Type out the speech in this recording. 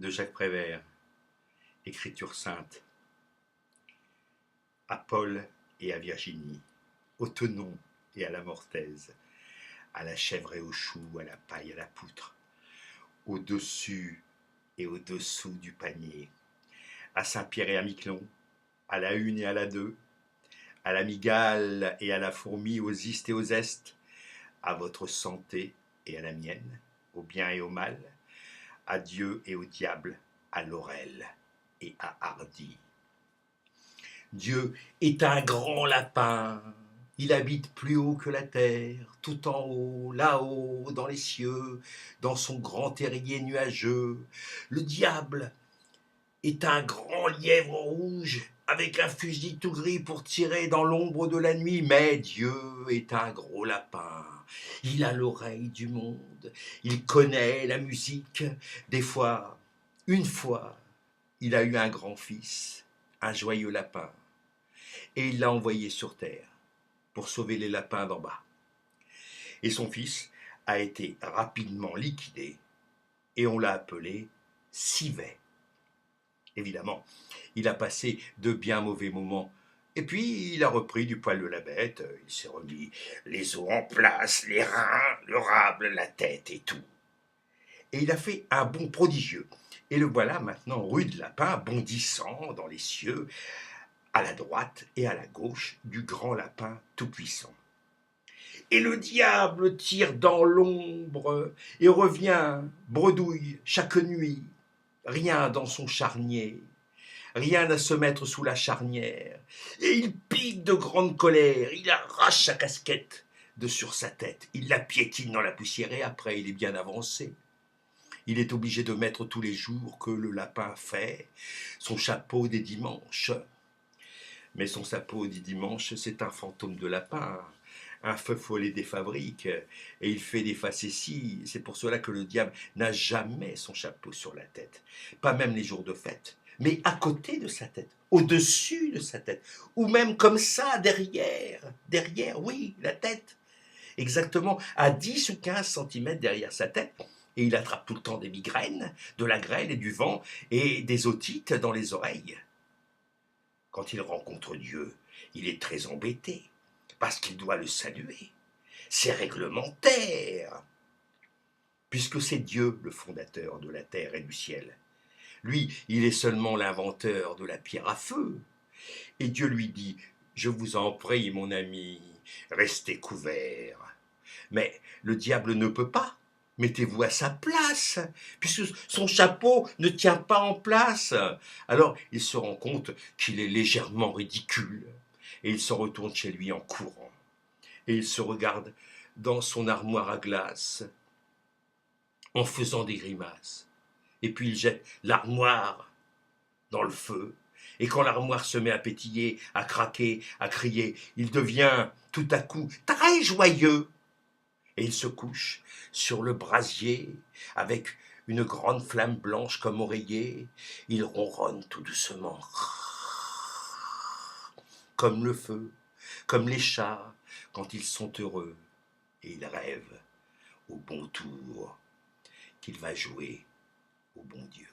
de Jacques Prévert, Écriture sainte, à Paul et à Virginie, au Tenon et à la Mortaise, à la chèvre et au chou, à la paille, à la poutre, au-dessus et au-dessous du panier, à Saint-Pierre et à Miquelon, à la une et à la deux, à la migale et à la fourmi, aux istes et aux estes, à votre santé et à la mienne, au bien et au mal, à Dieu et au diable, à Laurel et à Hardy. Dieu est un grand lapin, il habite plus haut que la terre, tout en haut, là-haut, dans les cieux, dans son grand terrier nuageux. Le diable est un grand lièvre rouge, avec un fusil tout gris pour tirer dans l'ombre de la nuit. Mais Dieu est un gros lapin, il a l'oreille du monde, il connaît la musique. Des fois, une fois, il a eu un grand-fils, un joyeux lapin, et il l'a envoyé sur terre pour sauver les lapins d'en bas. Et son fils a été rapidement liquidé, et on l'a appelé Civet. Évidemment, il a passé de bien mauvais moments. Et puis, il a repris du poil de la bête, il s'est remis les os en place, les reins, le rable, la tête et tout. Et il a fait un bond prodigieux. Et le voilà maintenant rude lapin, bondissant dans les cieux, à la droite et à la gauche du grand lapin tout-puissant. Et le diable tire dans l'ombre et revient, bredouille chaque nuit, rien dans son charnier. Rien à se mettre sous la charnière. Et il pique de grande colère, il arrache sa casquette de sur sa tête, il la piétine dans la poussière et après il est bien avancé. Il est obligé de mettre tous les jours que le lapin fait son chapeau des dimanches. Mais son chapeau des dimanches, c'est un fantôme de lapin, un feu follet des fabriques, et il fait des facéties. C'est pour cela que le diable n'a jamais son chapeau sur la tête, pas même les jours de fête, mais à côté de sa tête, au-dessus de sa tête, ou même comme ça, derrière, oui, la tête, exactement à 10 ou 15 centimètres derrière sa tête, et il attrape tout le temps des migraines, de la grêle et du vent, et des otites dans les oreilles. Quand il rencontre Dieu, il est très embêté, parce qu'il doit le saluer. C'est réglementaire, puisque c'est Dieu le fondateur de la terre et du ciel. Lui, il est seulement l'inventeur de la pierre à feu. Et Dieu lui dit, je vous en prie, mon ami, restez couvert. Mais le diable ne peut pas. Mettez-vous à sa place, puisque son chapeau ne tient pas en place. Alors il se rend compte qu'il est légèrement ridicule, et il s'en retourne chez lui en courant. Et il se regarde dans son armoire à glace, en faisant des grimaces. Et puis il jette l'armoire dans le feu. Et quand l'armoire se met à pétiller, à craquer, à crier, il devient tout à coup très joyeux. Et il se couche sur le brasier avec une grande flamme blanche comme oreiller. Il ronronne tout doucement, comme le feu, comme les chats quand ils sont heureux. Et il rêve au bon tour qu'il va jouer au bon Dieu.